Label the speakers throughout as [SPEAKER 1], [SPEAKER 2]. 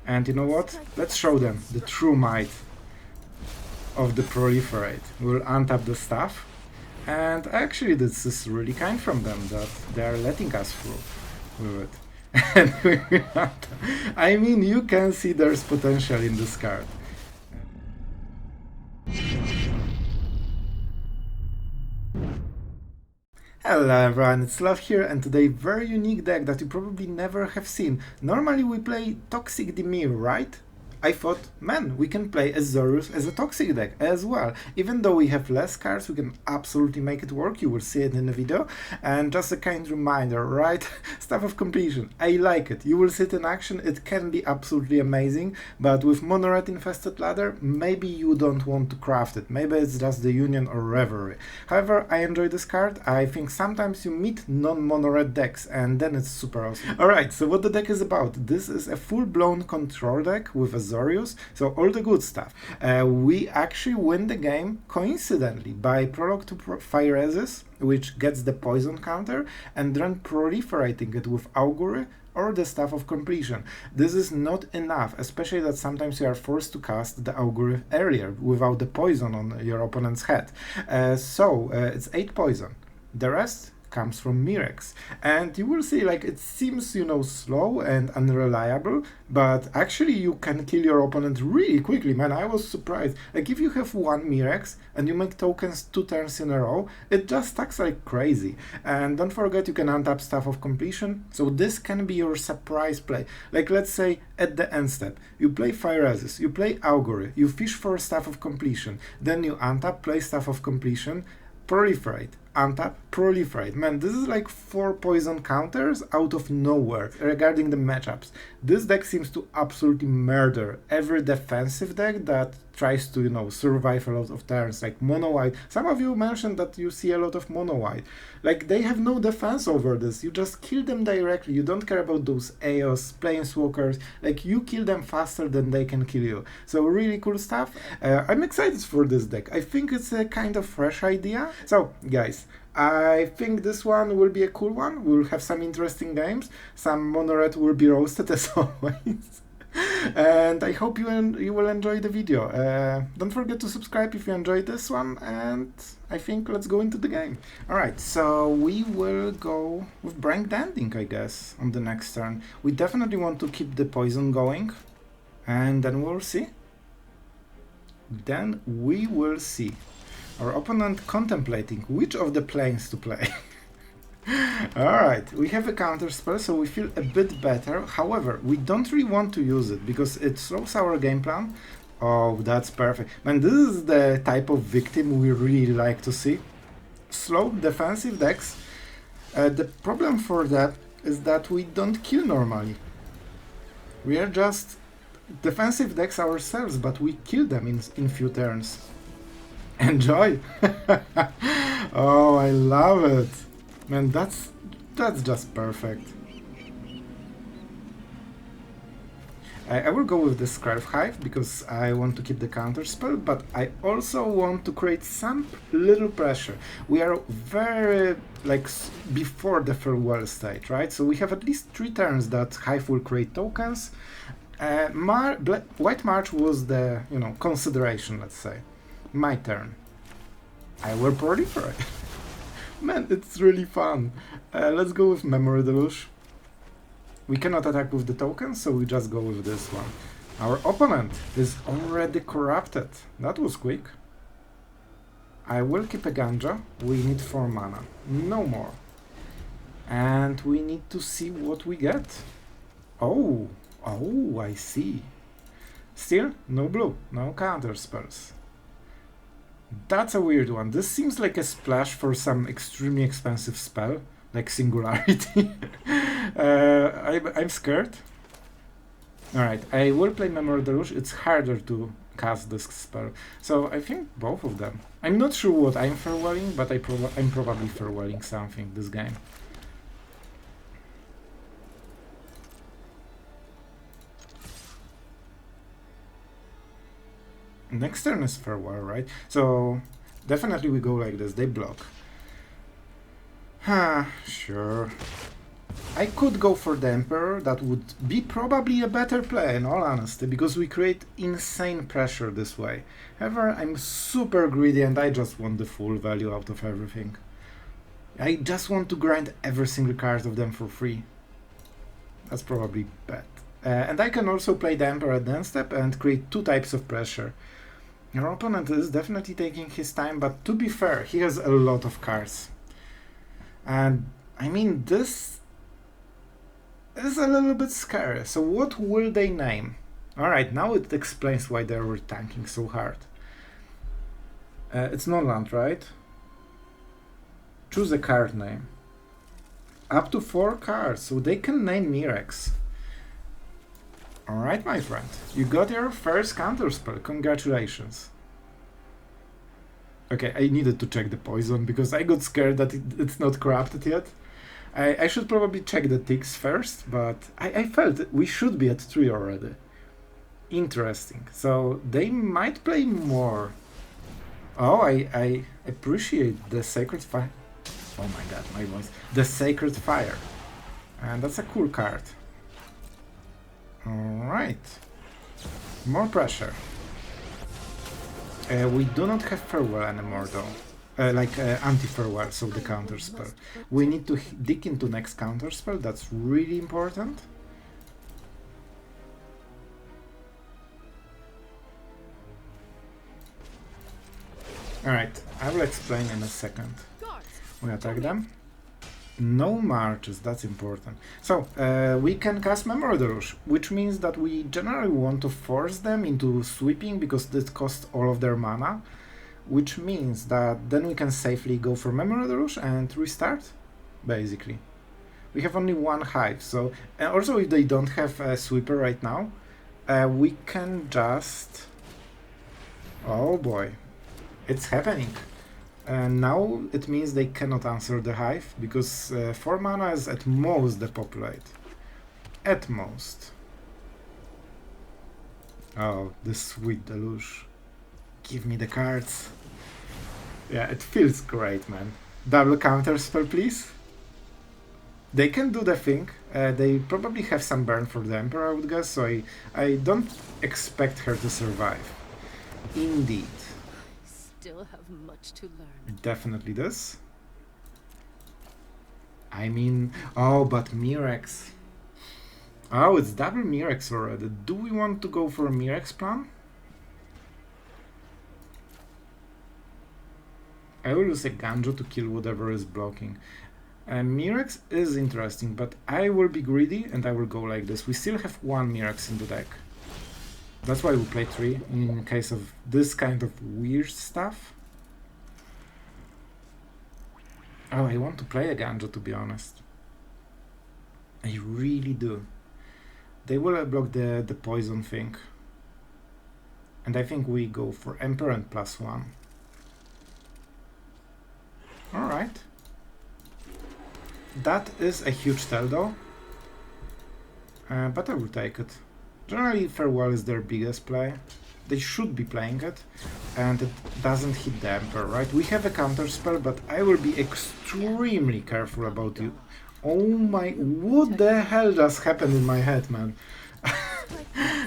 [SPEAKER 1] And you know what? Let's show them the true might of the proliferate. We'll untap the stuff. And actually this is really kind from them that they're letting us through with it. And we will untap. I mean, you can see there's potential in this card. Hello everyone, it's Sloth here, and today very unique deck that you probably never have seen. Normally we play Toxic Dimir, right? I thought, man, we can play Azorius as a Toxic deck as well. Even though we have less cards, we can absolutely make it work, you will see it in the video. And just a kind reminder, right? Staff of Completion, I like it. You will see it in action, it can be absolutely amazing, but with Mono-Red Infested Ladder, maybe you don't want to craft it. Maybe it's just the Union or Reverie. However, I enjoy this card. I think sometimes you meet non-Mono-Red decks, and then it's super awesome. Alright, so what the deck is about. This is a full-blown control deck with Azorius, so all the good stuff. We actually win the game, coincidentally, by Prologue to Phyresis, which gets the poison counter, and then proliferating it with Augury or the Staff of Completion. This is not enough, especially that sometimes you are forced to cast the Augury earlier without the poison on your opponent's head. It's 8 poison. The rest comes from Mirrex, and you will see, like, it seems, you know, slow and unreliable, but actually you can kill your opponent really quickly, man. I was surprised. Like, if you have one Mirrex and you make tokens 2 turns in a row, it just stacks like crazy. And don't forget, you can untap Staff of Completion, so this can be your surprise play. Like, let's say at the end step, you play Phyresis, you play Augury, you fish for Staff of Completion, then you untap, play Staff of Completion, proliferate, untap, proliferate. Man, this is like 4 poison counters out of nowhere. Regarding the matchups, this deck seems to absolutely murder every defensive deck that tries to, you know, survive a lot of turns, like mono white. Some of you mentioned that you see a lot of mono white. Like, they have no defense over this. You just kill them directly. You don't care about those Eos, Planeswalkers. Like, you kill them faster than they can kill you. So really cool stuff. I'm excited for this deck. I think it's a kind of fresh idea. So guys, I think this one will be a cool one. We'll have some interesting games. Some mono-red will be roasted as always. And I hope you will enjoy the video. Don't forget to subscribe if you enjoyed this one, and I think let's go into the game. Alright, so we will go with Branked Ending, I guess, on the next turn. We definitely want to keep the poison going, and then we'll see. Then we will see. Our opponent contemplating which of the planes to play. Alright, we have a counter spell, so we feel a bit better. However, we don't really want to use it because it slows our game plan. Oh, that's perfect. Man, this is the type of victim we really like to see. Slow defensive decks. The problem for that is that we don't kill normally. We are just defensive decks ourselves, but we kill them in few turns. Enjoy! Oh, I love it! Man, that's just perfect. I will go with the Scarf Hive because I want to keep the counter spell, but I also want to create some little pressure. We are very, like, before the farewell stage, right? So we have at least 3 turns that Hive will create tokens. White March was the, you know, consideration, let's say. My turn. I will proliferate. Man, it's really fun. Let's go with Memory Deluge. We cannot attack with the tokens, so we just go with this one. Our opponent is already corrupted. That was quick. I will keep Eiganjo. We need 4 mana. No more. And we need to see what we get. Oh, I see. Still, no blue, no counter spells. That's a weird one. This seems like a splash for some extremely expensive spell, like Singularity. I'm scared. Alright, I will play Memory Deluge. It's harder to cast this spell. So I think both of them. I'm not sure what I'm farewelling, but I'm probably farewelling something this game. Next turn is farewell, right? So definitely we go like this. They block. Sure. I could go for the Emperor, that would be probably a better play in all honesty, because we create insane pressure this way. However, I'm super greedy and I just want the full value out of everything. I just want to grind every single card of them for free. That's probably bad. And I can also play the Emperor at the end step and create two types of pressure. Your opponent is definitely taking his time, but to be fair, he has a lot of cards. And I mean, this is a little bit scary. So what will they name? Alright, now it explains why they were tanking so hard. It's non-land, right? Choose a card name. Up to 4 cards, so they can name Mirrex. Alright, my friend, you got your first counterspell, congratulations. Okay, I needed to check the poison, because I got scared that it's not corrupted yet. I should probably check the ticks first, but I felt we should be at 3 already. Interesting, so they might play more. Oh, I appreciate the Sacred Fire. Oh my god, my voice. The Sacred Fire. And that's a cool card. Alright. More pressure. We do not have Farewell anymore though. Anti-Farewell, so the counterspell. We need to dig into next counterspell, that's really important. Alright, I will explain in a second. We attack them. No marches, that's important. So, we can cast Memory Deluge, which means that we generally want to force them into sweeping because this costs all of their mana, which means that then we can safely go for Memory Deluge and restart, basically. We have only one hive, so... And also if they don't have a sweeper right now, we can just... Oh boy, it's happening. And now it means they cannot answer the hive, because 4 mana is at most depopulate. At most. Oh, the sweet deluge. Give me the cards. Yeah, it feels great, man. Double counter spell, please. They can do the thing. They probably have some burn for the Emperor, I would guess, so I don't expect her to survive. Indeed.
[SPEAKER 2] Still have much to learn.
[SPEAKER 1] Definitely this. I mean, oh, but Mirrex. Oh, it's double Mirrex already. Do we want to go for a Mirrex plan? I will use Eiganjo to kill whatever is blocking. Mirrex is interesting, but I will be greedy and I will go like this. We still have 1 Mirrex in the deck. That's why we play 3, in case of this kind of weird stuff. Oh, I want to play Eiganjo, to be honest. I really do. They will block the poison thing. And I think we go for Emperor and +1. Alright. That is a huge tell though. But I will take it. Generally, Farewell is their biggest play. They should be playing it, and it doesn't hit the Emperor, right? We have a counter spell, but I will be extremely careful about you. Oh my... What the hell just happened in my head, man?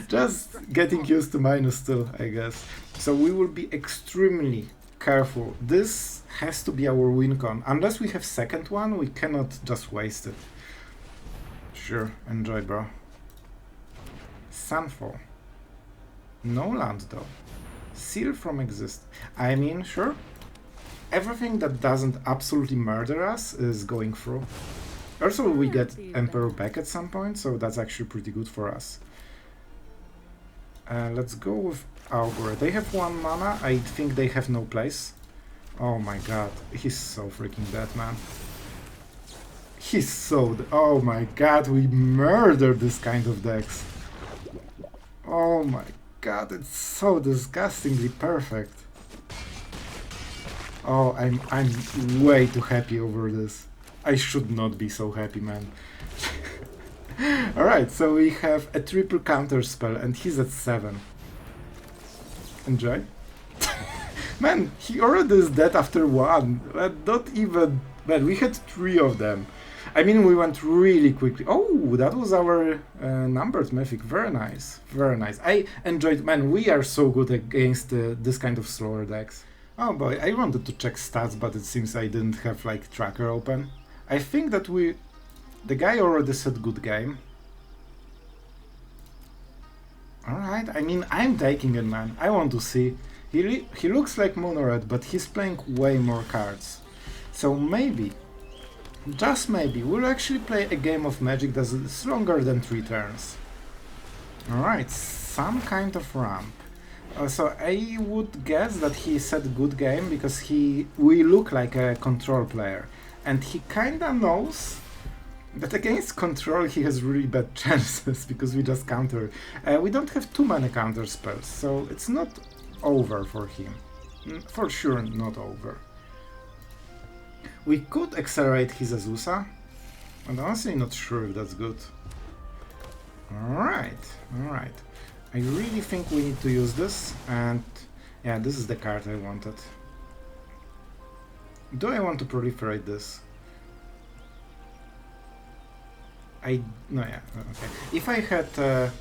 [SPEAKER 1] Just getting used to minus 2, I guess. So we will be extremely careful. This has to be our wincon. Unless we have second one, we cannot just waste it. Sure, enjoy, bro. Sunfall. No land though. Seal from exist. I mean, sure. Everything that doesn't absolutely murder us is going through. Also, we get Emperor back at some point, so that's actually pretty good for us. Let's go with Augury. They have 1 mana. I think they have no place. Oh my god. He's so freaking dead, man. He's so... Oh my god, we murdered this kind of decks. Oh my god, it's so disgustingly perfect. Oh, I'm way too happy over this. I should not be so happy, man. Alright, so we have a triple counter spell and he's at 7. Enjoy. Man, he already is dead after 1. Not even... Man, we had 3 of them. I mean, we went really quickly. Oh, that was our numbered Mythic. Very nice. Very nice. I enjoyed... Man, we are so good against this kind of slower decks. Oh boy, I wanted to check stats, but it seems I didn't have, like, tracker open. I think that the guy already said good game. Alright, I mean, I'm taking it, man. I want to see. He looks like mono red, but he's playing way more cards. So maybe, just maybe, we'll actually play a game of Magic that is longer than 3 turns. Alright, some kind of ramp. So I would guess that he said good game because we look like a control player. And he kinda knows that against control he has really bad chances because we just counter. We don't have too many counter spells, so it's not over for him. For sure not over. We could accelerate his Azusa, but honestly not sure if that's good. Alright, alright. I really think we need to use this, and yeah, this is the card I wanted. Do I want to proliferate this? No, yeah, okay. If I had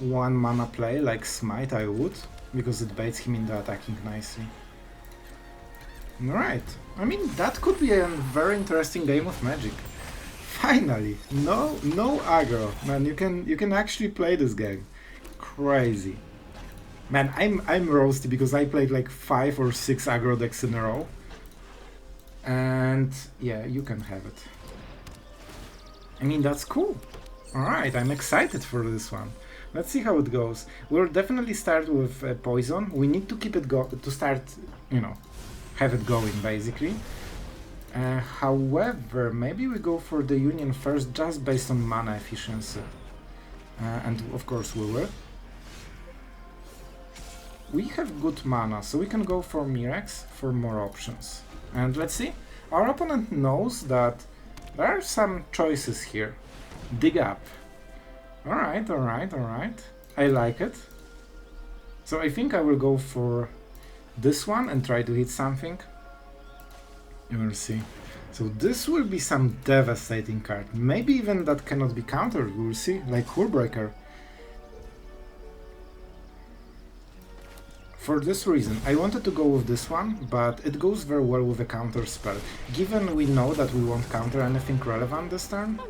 [SPEAKER 1] 1 mana play like Smite, I would, because it baits him into attacking nicely. Alright, I mean, that could be a very interesting game of Magic. Finally, no aggro. Man, you can actually play this game. Crazy. Man, I'm roasty because I played like 5 or 6 aggro decks in a row. And yeah, you can have it. I mean, that's cool. Alright, I'm excited for this one. Let's see how it goes. We'll definitely start with poison. We need to keep it to start, you know, have it going basically. However, maybe we go for the Union first just based on mana efficiency. And of course we will. We have good mana, so we can go for Mirrex for more options. And let's see. Our opponent knows that there are some choices here. Dig up. Alright, alright, alright. I like it. So I think I will go for this one and try to hit something. You will see. So this will be some devastating card. Maybe even that cannot be countered, we will see. Like Hullbreaker. For this reason, I wanted to go with this one, but it goes very well with a counter spell. Given we know that we won't counter anything relevant this turn,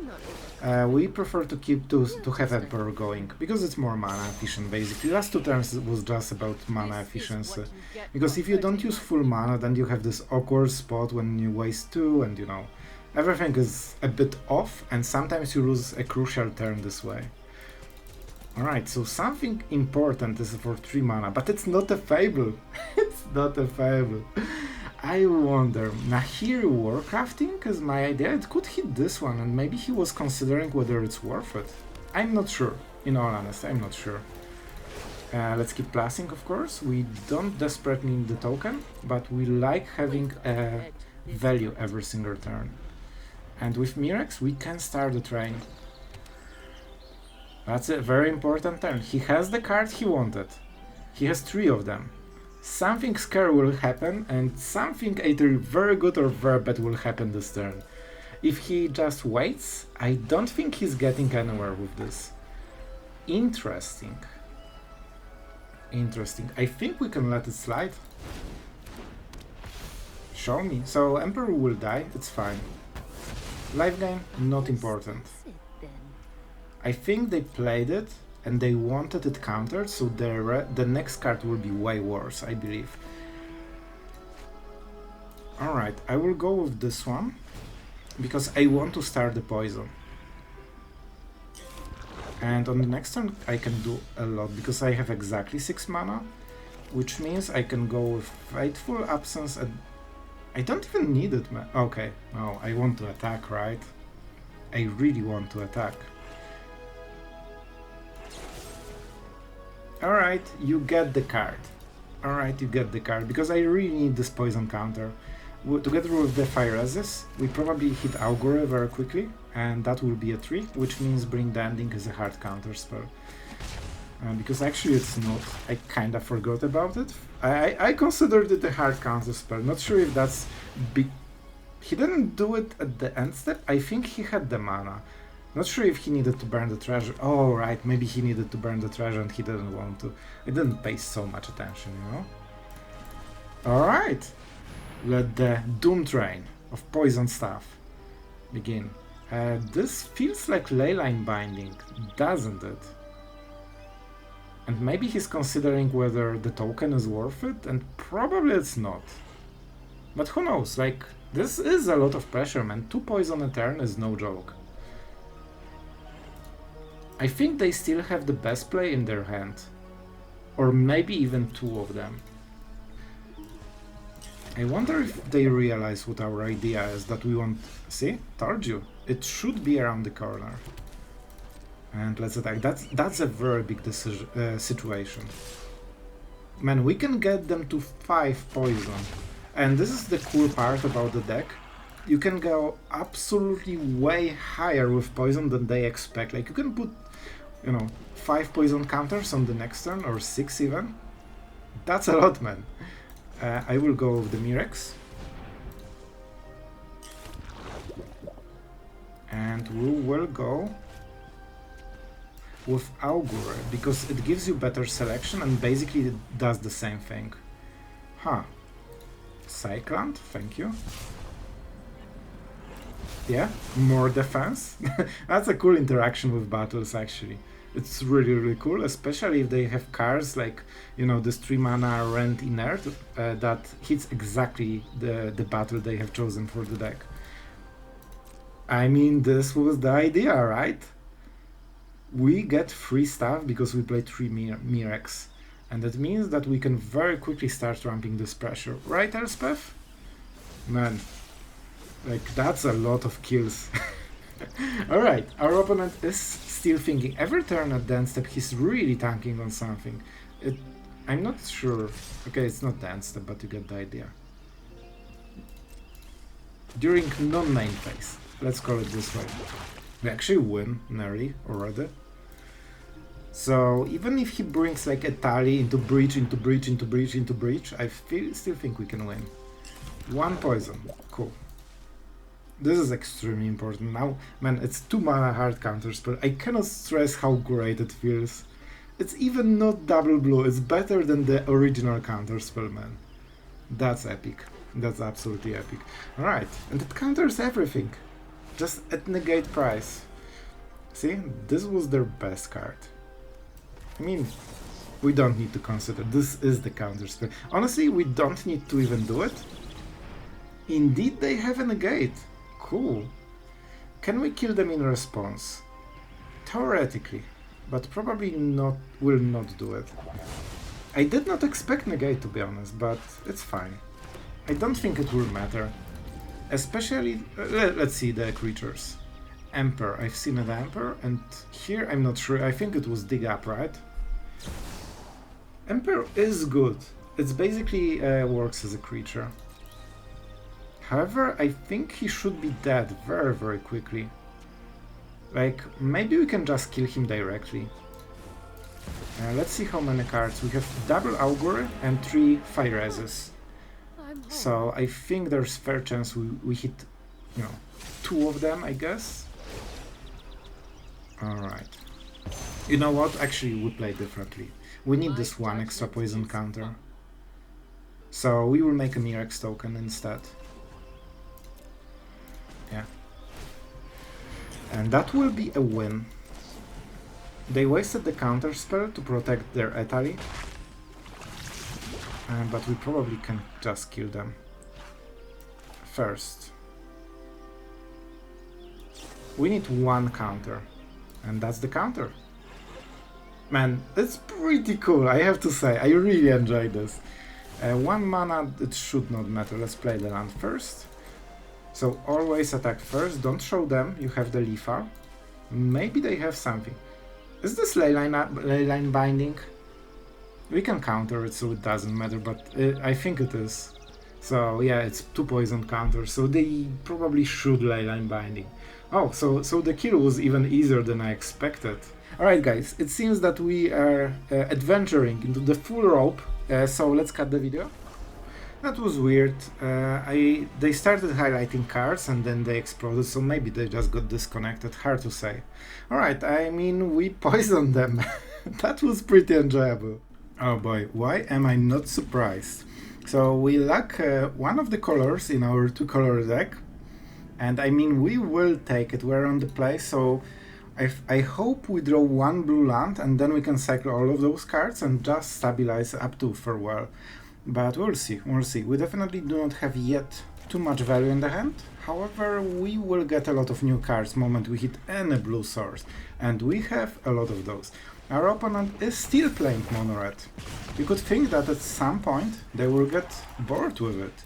[SPEAKER 1] we prefer to have Emperor going, because it's more mana efficient basically. Last 2 turns was just about mana efficiency. Because if you don't use full mana, then you have this awkward spot when you waste 2, and you know, everything is a bit off, and sometimes you lose a crucial turn this way. Alright, so something important is for 3 mana, but it's not a Fable. It's not a Fable. I wonder, now here Warcrafting is my idea. It could hit this one, and maybe he was considering whether it's worth it. I'm not sure, in all honesty, I'm not sure. Let's keep plusing, of course. We don't desperately need the token, but we like having a value every single turn. And with Mirrex, we can start the train. That's a very important turn. He has the card he wanted. He has 3 of them. Something scary will happen, and something either very good or very bad will happen this turn. If he just waits, I don't think he's getting anywhere with this. Interesting. Interesting. I think we can let it slide. Show me. So Emperor will die, it's fine. Life gain, not important. I think they played it and they wanted it countered, so the next card will be way worse, I believe. Alright, I will go with this one, because I want to start the poison. And on the next turn I can do a lot, because I have exactly 6 mana, which means I can go with Fateful Absence and I don't even need it, man. Okay, no, I want to attack, right? I really want to attack. Alright, you get the card. Alright, you get the card, because I really need this poison counter. Together with the Phyresis, we probably hit Augury very quickly, and that will be a 3, which means Bring the Ending is a hard counter spell. Because actually it's not, I kinda forgot about it. I considered it a hard counter spell, not sure if that's He didn't do it at the end step. I think he had the mana. Not sure if he needed to burn the treasure. Oh, right, maybe he needed to burn the treasure and he didn't want to. I didn't pay so much attention, you know? Alright. Let the doom train of poison stuff begin. This feels like leyline binding, doesn't it? And maybe he's considering whether the token is worth it, and probably it's not. But who knows, like, this is a lot of pressure, man. 2 poison a turn is no joke. I think they still have the best play in their hand. Or maybe even 2 of them. I wonder if they realize what our idea is, that we want... See? Told you. It should be around the corner. And let's attack. That's a very big situation. Man, we can get them to 5 poison. And this is the cool part about the deck. You can go absolutely way higher with poison than they expect. Like, you can put, you know, 5 poison counters on the next turn, or 6 even. That's a lot, man. I will go with the Mirrex. And we will go with Augury, because it gives you better selection and basically it does the same thing. Huh. Cyclone, thank you. Yeah, more defense. That's a cool interaction with battles, actually. It's really, really cool, especially if they have cards like, you know, this 3 mana Rent Inert that hits exactly the battle they have chosen for the deck. I mean, this was the idea, right? We get free stuff because we play 3 Mirrex. And that means that we can very quickly start ramping this pressure. Right, Elspeth? Man, like, that's a lot of kills. Alright, our opponent is still thinking. Every turn at the end step, he's really tanking on something. I'm not sure. Okay, it's not the end step, but you get the idea. During non-main phase, let's call it this way. We actually win nearly already. So even if he brings like a tally into breach, into breach, into breach, into breach, I still think we can win. 1 poison, cool. This is extremely important. Now, man, it's 2 mana hard counters, but I cannot stress how great it feels. It's even not double blue, it's better than the original counterspell, man. That's epic. That's absolutely epic. Alright, and it counters everything. Just at negate price. See, this was their best card. I mean, we don't need to consider. This is the counterspell. Honestly, we don't need to even do it. Indeed, they have a negate. Cool. Can we kill them in response? Theoretically, but probably not. Will not do it. I did not expect negate, to be honest, but it's fine. I don't think it will matter. Especially, let's see the creatures. Emperor, I've seen an Emperor, and here I'm not sure. I think it was Dig Up, right? Emperor is good. It's basically works as a creature. However, I think he should be dead very, very quickly. Like, maybe we can just kill him directly. Let's see how many cards. We have double Augury and 3 Phyresis. So I think there's fair chance we hit, you know, 2 of them, I guess. Alright. You know what? Actually, we play differently. We need this 1 extra poison counter. So we will make a Mirrex token instead. Yeah. And that will be a win. They wasted the counter spell to protect their Etali. But we probably can just kill them. First. We need 1 counter. And that's the counter. Man, it's pretty cool, I have to say. I really enjoy this. 1 mana, it should not matter. Let's play the land first. So always attack first, don't show them, you have the lethal. Maybe they have something. Is this leyline binding? We can counter it so it doesn't matter, but I think it is. So yeah, it's 2 poison counters, so they probably should leyline binding. Oh, so the kill was even easier than I expected. Alright guys, it seems that we are adventuring into the full rope, so let's cut the video. That was weird. They started highlighting cards and then they exploded, so maybe they just got disconnected. Hard to say. Alright, I mean, we poisoned them. That was pretty enjoyable. Oh boy, why am I not surprised? So we lack one of the colors in our two-color deck, and I mean, we will take it. We're on the play, so I hope we draw one blue land and then we can cycle all of those cards and just stabilize up to Farewell. But we'll see, we'll see. We definitely do not have yet too much value in the hand. However, we will get a lot of new cards the moment we hit any blue source. And we have a lot of those. Our opponent is still playing mono red. You could think that at some point they will get bored with it.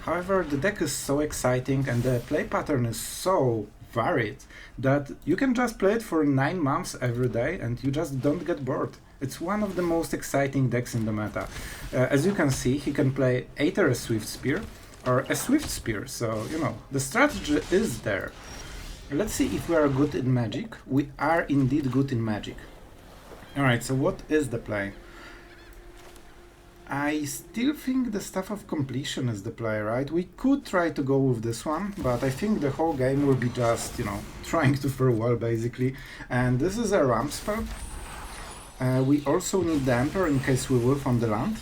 [SPEAKER 1] However, the deck is so exciting and the play pattern is so varied that you can just play it for 9 months every day and you just don't get bored. It's one of the most exciting decks in the meta. As you can see, he can play either a Swift Spear or a Swift Spear, so, you know, the strategy is there. Let's see if we are good in Magic. We are indeed good in Magic. Alright, so what is the play? I still think the Staff of Completion is the play, right? We could try to go with this one, but I think the whole game will be just, you know, trying to farewell, basically. And this is a ramp spell. We also need the Emperor in case we wolf on the land.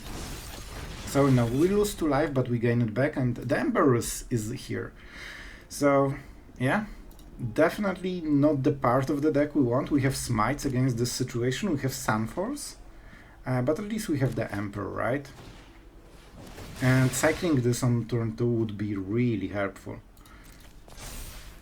[SPEAKER 1] So, you know, we lose 2 life, but we gain it back, and the Emperor is here. So, yeah, definitely not the part of the deck we want. We have Smites against this situation, we have Sunfalls, but at least we have the Emperor, right? And cycling this on turn 2 would be really helpful.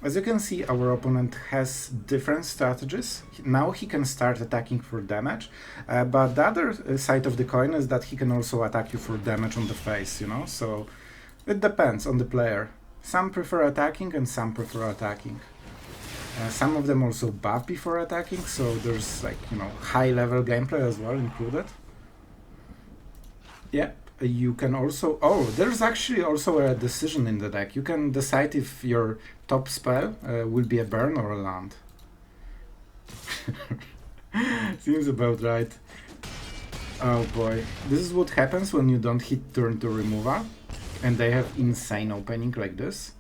[SPEAKER 1] As you can see, our opponent has different strategies. Now he can start attacking for damage, but the other side of the coin is that he can also attack you for damage on the face, you know? So it depends on the player. Some prefer attacking and some prefer attacking. Some of them also buff before attacking, so there's, like, you know, high-level gameplay as well included. Yeah. You can also... Oh, there's actually also a decision in the deck. You can decide if your top spell will be a burn or a land. Seems about right. Oh boy. This is what happens when you don't hit turn 2 removal. And they have insane opening like this.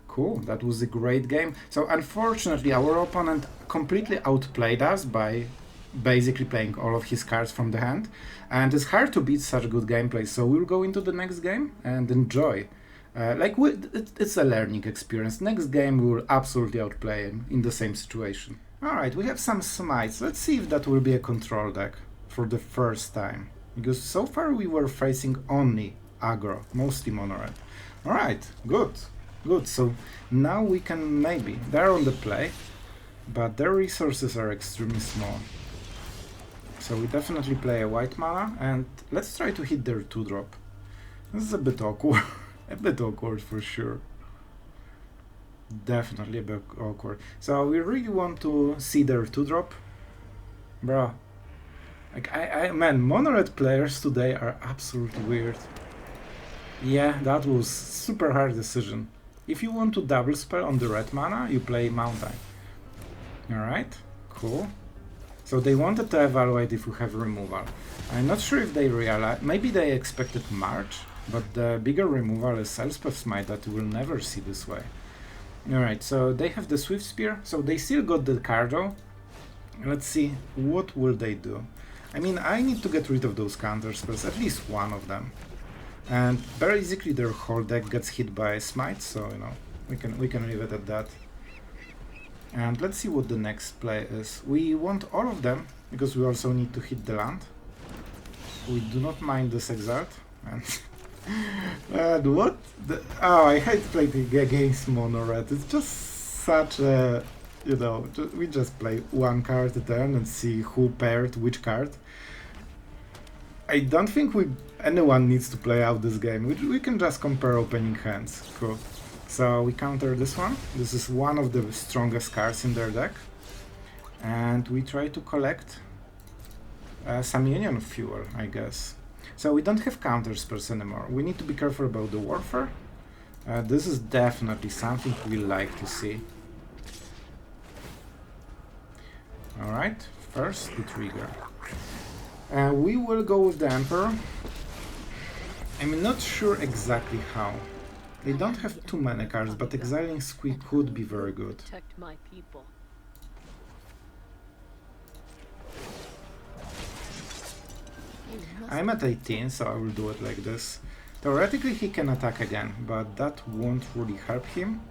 [SPEAKER 1] Cool, that was a great game. So unfortunately our opponent completely outplayed us by basically playing all of his cards from the hand, and it's hard to beat such good gameplay, so we'll go into the next game and enjoy. It's a learning experience. Next game we will absolutely outplay him in the same situation. Alright, we have some Smites. Let's see if that will be a control deck for the first time, because so far we were facing only aggro, mostly mono red. Alright, good, so now we can maybe... They're on the play, but their resources are extremely small. So we definitely play a white mana, and let's try to hit their 2-drop. This is a bit awkward. A bit awkward for sure. Definitely a bit awkward. So we really want to see their 2-drop. Bro. Like, man, mono red players today are absolutely weird. Yeah, that was super hard decision. If you want to double spell on the red mana, you play Mountain. Alright, cool. So they wanted to evaluate if we have removal. I'm not sure if they realized, maybe they expected March, but the bigger removal is Elspeth Smite that you will never see this way. Alright, so they have the Swift Spear, so they still got the Cardo. Let's see, what will they do? I mean, I need to get rid of those counter spells, at least one of them. And basically their whole deck gets hit by Smite, so, you know, we can leave it at that. And let's see what the next play is. We want all of them, because we also need to hit the land. We do not mind this Exalt. And what? Oh, I hate playing against mono red. It's just such a... You know, we just play one card a turn and see who paired which card. I don't think anyone needs to play out this game. We can just compare opening hands. Cool. So we counter this one. This is one of the strongest cards in their deck. And we try to collect some Union Fuel, I guess. So we don't have counter spells anymore. We need to be careful about the Warfare. This is definitely something we like to see. Alright, first the trigger. We will go with the Emperor. I'm not sure exactly how. They don't have too many cards, but exiling Squeak could be very good.
[SPEAKER 2] Protect my people.
[SPEAKER 1] I'm at 18, so I will do it like this. Theoretically he can attack again, but that won't really help him.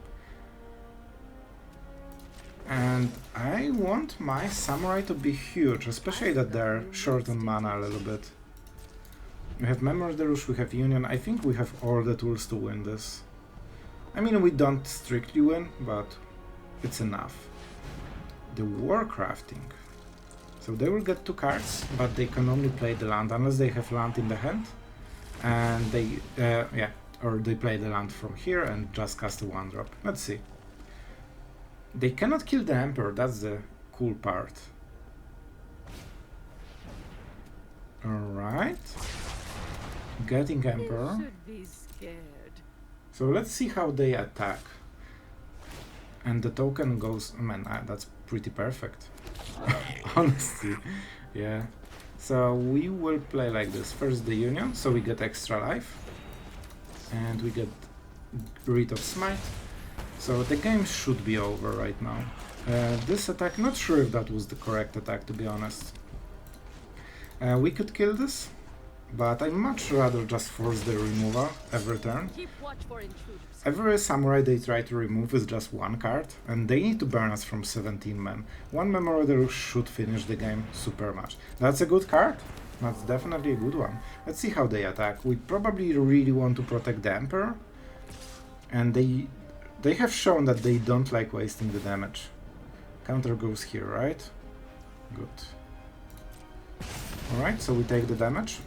[SPEAKER 1] And I want my samurai to be huge, especially that they're short on mana a little bit. We have Memory Deluge, we have Union. I think we have all the tools to win this. I mean, we don't strictly win, but it's enough. The Warcrafting. So they will get 2 cards, but they can only play the land unless they have land in the hand. And they, yeah, or they play the land from here and just cast a 1-drop. Let's see. They cannot kill the Emperor, that's the cool part. Alright. Getting Emperor.
[SPEAKER 2] Should be scared.
[SPEAKER 1] So let's see how they attack. And the token goes, man, that's pretty perfect. Honestly, yeah. So we will play like this. First the Union, so we get extra life. And we get rid of Smite. So the game should be over right now. This attack, not sure if that was the correct attack, to be honest. We could kill this, but I'd much rather just force the removal every turn.
[SPEAKER 2] Keep watch for intruders.
[SPEAKER 1] Every samurai they try to remove is just 1 card, and they need to burn us from 17 men. 1 Memory Deluge should finish the game super much. That's a good card. That's definitely a good one. Let's see how they attack. We probably really want to protect the Emperor, and they have shown that they don't like wasting the damage. Counter goes here, right? Good. Alright, so we take the damage.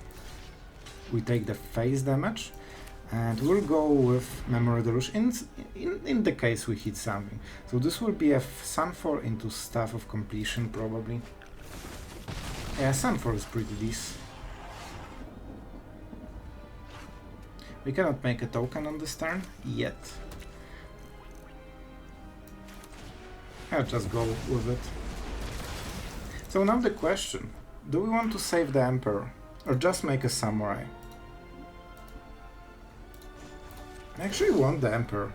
[SPEAKER 1] We take the phase damage. And we'll go with Memory Deluge in the case we hit something. So this will be a Sunfall into Staff of Completion, probably. Yeah, Sunfall is pretty decent. We cannot make a token on this turn yet. I'll just go with it. So now the question, do we want to save the Emperor or just make a samurai? I actually want the Emperor.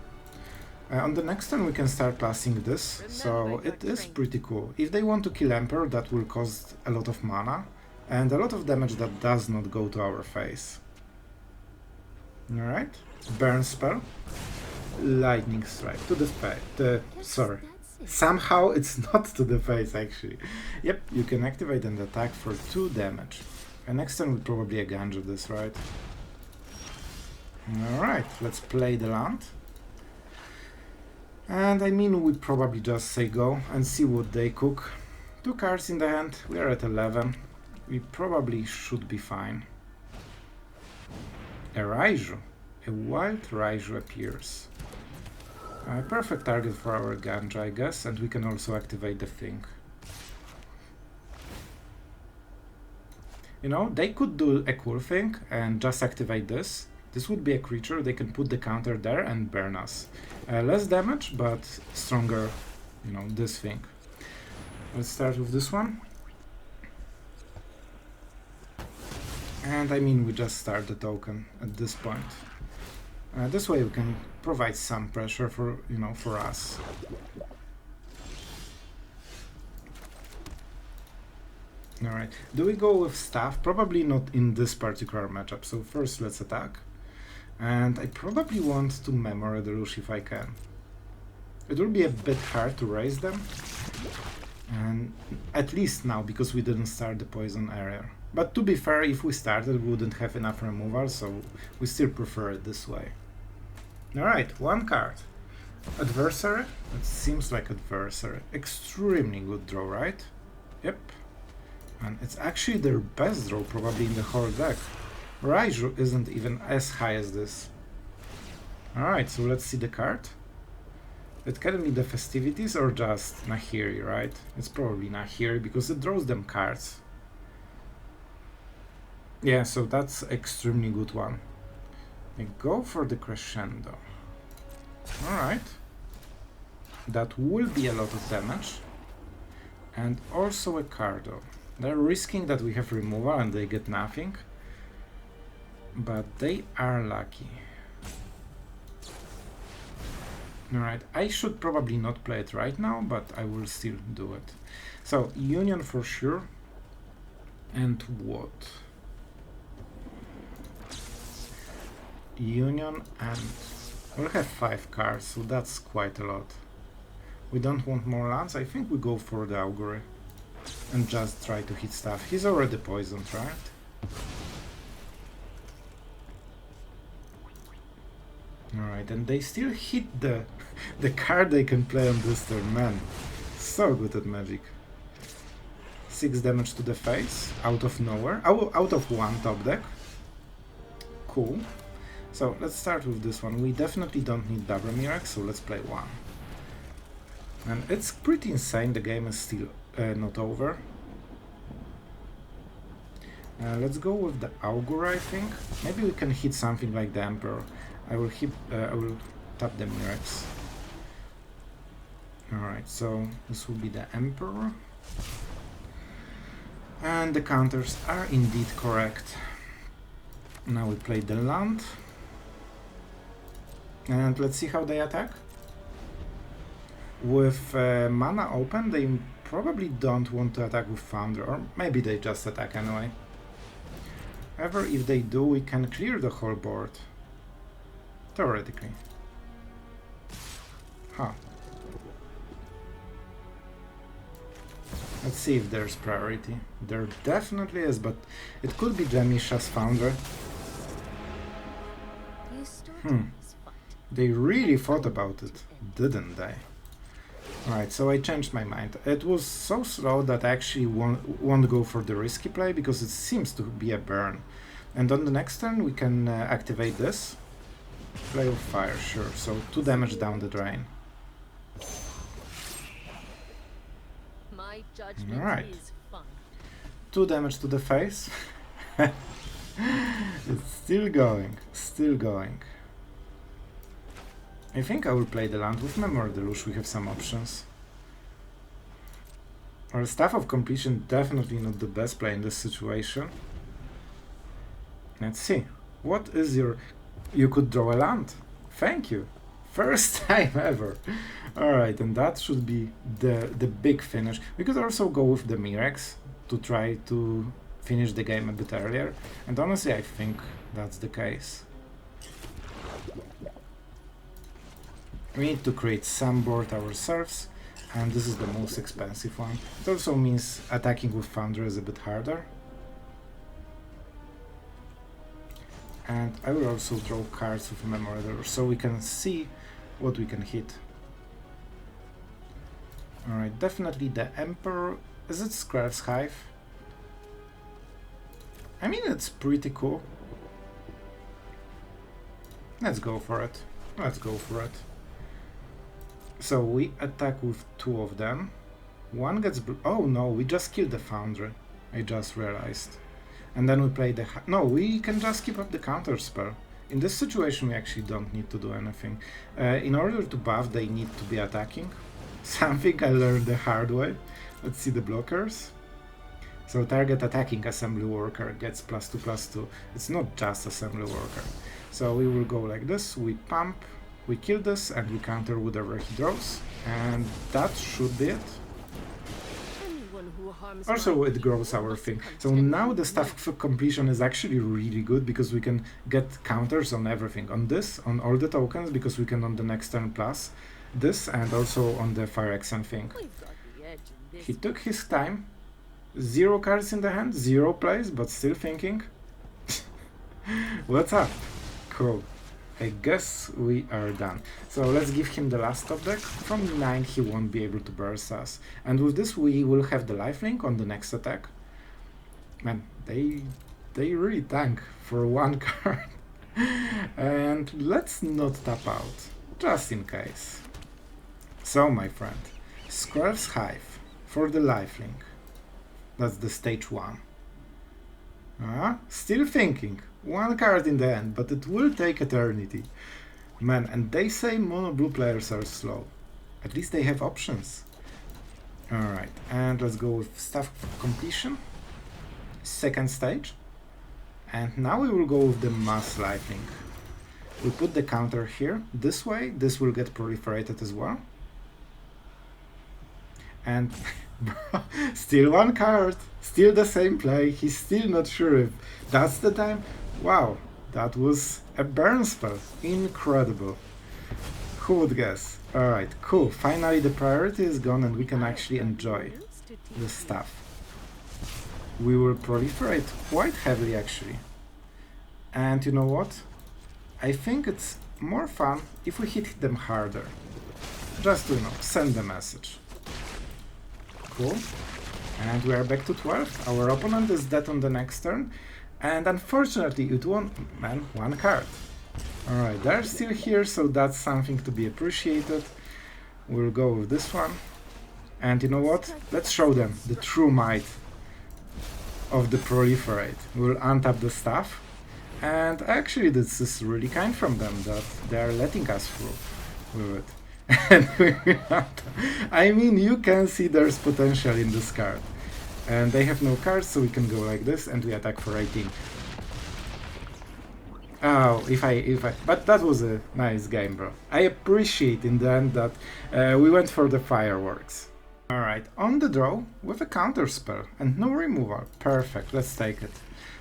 [SPEAKER 1] On the next turn we can start classing this, so it is pretty cool. If they want to kill Emperor, that will cost a lot of mana and a lot of damage that does not go to our face. Alright, burn spell, lightning strike to the face. Sorry, somehow it's not to the face actually. Yep, you can activate and attack for 2 damage. And next turn we'll probably Eiganjo this, right? Alright, let's play the land. And I mean, we probably just say go and see what they cook. 2 cards in the hand, we are at 11. We probably should be fine. A Raiju. A wild Raiju appears. A perfect target for our Eiganjo, I guess, and we can also activate the thing. You know, they could do a cool thing and just activate this. This would be a creature, they can put the counter there and burn us. Less damage, but stronger, you know, this thing. Let's start with this one. And I mean, we just start the token at this point. This way we can provide some pressure for, you know, for us. Alright, do we go with staff? Probably not in this particular matchup, so first let's attack. And I probably want to Memory Deluge if I can. It will be a bit hard to raise them. And at least now, because we didn't start the poison area. But to be fair, if we started, we wouldn't have enough removal, so we still prefer it this way. Alright, 1 card. Adversary? It seems like adversary. Extremely good draw, right? Yep. And it's actually their best draw probably in the whole deck. Raiju isn't even as high as this. Alright, so let's see the card. It can be the Festivities or just Nahiri, right? It's probably Nahiri because it draws them cards. Yeah, so that's extremely good one. I go for the Crescendo. Alright. That will be a lot of damage. And also a Cardo. They're risking that we have removal and they get nothing. but they are lucky. Alright, I should probably not play it right now, but I will still do it. So, Union for sure. And what? Union, and we'll have 5 cards, so that's quite a lot. We don't want more lands. I think we go for the Augury and just try to hit stuff. He's already poisoned, right? Alright, and they still hit the card they can play on this turn. Man, so good at Magic. 6 damage to the face, out of nowhere, out of 1 top deck. Cool. So let's start with this one. We definitely don't need double Mirrex, so let's play 1. And it's pretty insane, the game is still not over. Let's go with the Augury, I think. Maybe we can hit something like the Emperor. I will tap the Mirrex. Alright, so this will be the Emperor. And the counters are indeed correct. Now we play the land. And let's see how they attack. With mana open, they probably don't want to attack with Founder, or maybe they just attack anyway. However, if they do, we can clear the whole board. Theoretically. Huh. Let's see if there's priority. There definitely is, but it could be Jamisha's Founder. They really thought about it, didn't they? Alright, so I changed my mind. It was so slow that I actually won't go for the risky play, because it seems to be a burn. And on the next turn we can activate this. Play with fire, sure. So 2 damage down the drain. Alright. 2 damage to the face. It's still going, still going. I think I will play the land with Memory Deluge. We have some options. Our Staff of Completion definitely not the best play in this situation. Let's see. What is your... You could draw a land. Thank you. First time ever. Alright, and that should be the big finish. We could also go with the Mirrex to try to finish the game a bit earlier. And honestly, I think that's the case. We need to create some board ourselves, and this is the most expensive one. It also means attacking with Founder is a bit harder. And I will also draw cards with Memory Deluge, so we can see what we can hit. Alright, definitely the Emperor. Is it Scarf's Hive? I mean, it's pretty cool. Let's go for it. Let's go for it. So we attack with 2 of them. One gets... Oh no, we just killed the Foundry. I just realized. And then we play the... No, we can just keep up the counter spell. In this situation we actually don't need to do anything. In order to buff, they need to be attacking. Something I learned the hard way. Let's see the blockers. So target attacking assembly worker gets +2/+2. It's not just assembly worker. So we will go like this, we pump, we kill this, and we counter whatever he draws. And that should be it. Also, it grows our thing. So now the Staff of Completion is actually really good, because we can get counters on everything. On this, on all the tokens, because we can on the next turn plus this, and also on the Phyrex thing. He took his time. 0 cards in the hand, 0 plays, but still thinking. What's up? Cool. I guess we are done. So let's give him the last top deck. From 9 he won't be able to burst us. And with this we will have the lifelink on the next attack. Man, they really tank for 1 card. And let's not tap out, just in case. So my friend, Scarf's Hive for the lifelink. That's the stage 1. Still thinking. 1 card in the end, but it will take eternity. Man, and they say mono blue players are slow. At least they have options. Alright, and let's go with Staff of Completion. Second stage. And now we will go with the mass lightning. We put the counter here. This way, this will get proliferated as well. And still one card, still the same play. He's still not sure if that's the time. Wow, that was a burn spell. Incredible. Who would guess? Alright, cool. Finally the priority is gone and we can actually enjoy the stuff. We will proliferate quite heavily actually. And you know what? I think it's more fun if we hit them harder. Just to, send the message. Cool. And we are back to 12. Our opponent is dead on the next turn. And unfortunately it won, one card. Alright, they're still here, so that's something to be appreciated. We'll go with this one. And you know what? Let's show them the true might of the proliferate. We'll untap the stuff. And actually this is really kind from them that they're letting us through with it. And I mean, you can see there's potential in this card. And they have no cards, so we can go like this and we attack for 18. Oh, but that was a nice game, bro. I appreciate in the end that we went for the fireworks. Alright, on the draw with a counter spell and no removal. Perfect, let's take it.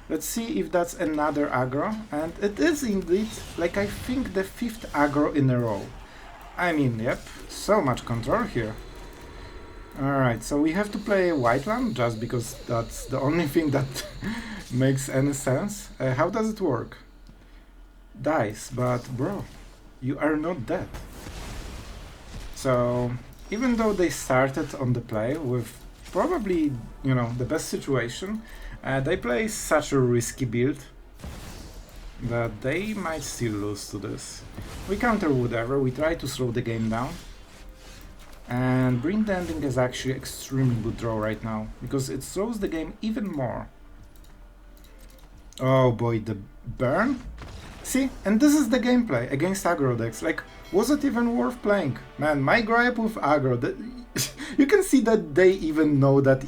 [SPEAKER 1] Let's see if that's another aggro, and it is indeed, like I think the 5th aggro in a row. I mean, yep, so much control here. Alright, so we have to play white land just because that's the only thing that makes any sense. How does it work? Dice, but bro, you are not dead. So, even though they started on the play with probably, the best situation, they play such a risky build that they might still lose to this. We counter whatever, we try to slow the game down. And Bring the Ending is actually extremely good draw right now, because it slows the game even more. Oh boy, the burn? See, and this is the gameplay against aggro decks. Like, was it even worth playing? Man, my gripe with aggro, you can see that they even know that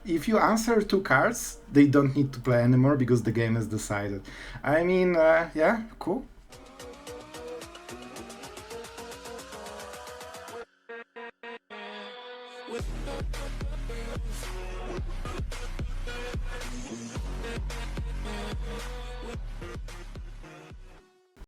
[SPEAKER 1] if you answer 2 cards, they don't need to play anymore because the game is decided. I mean, yeah, cool.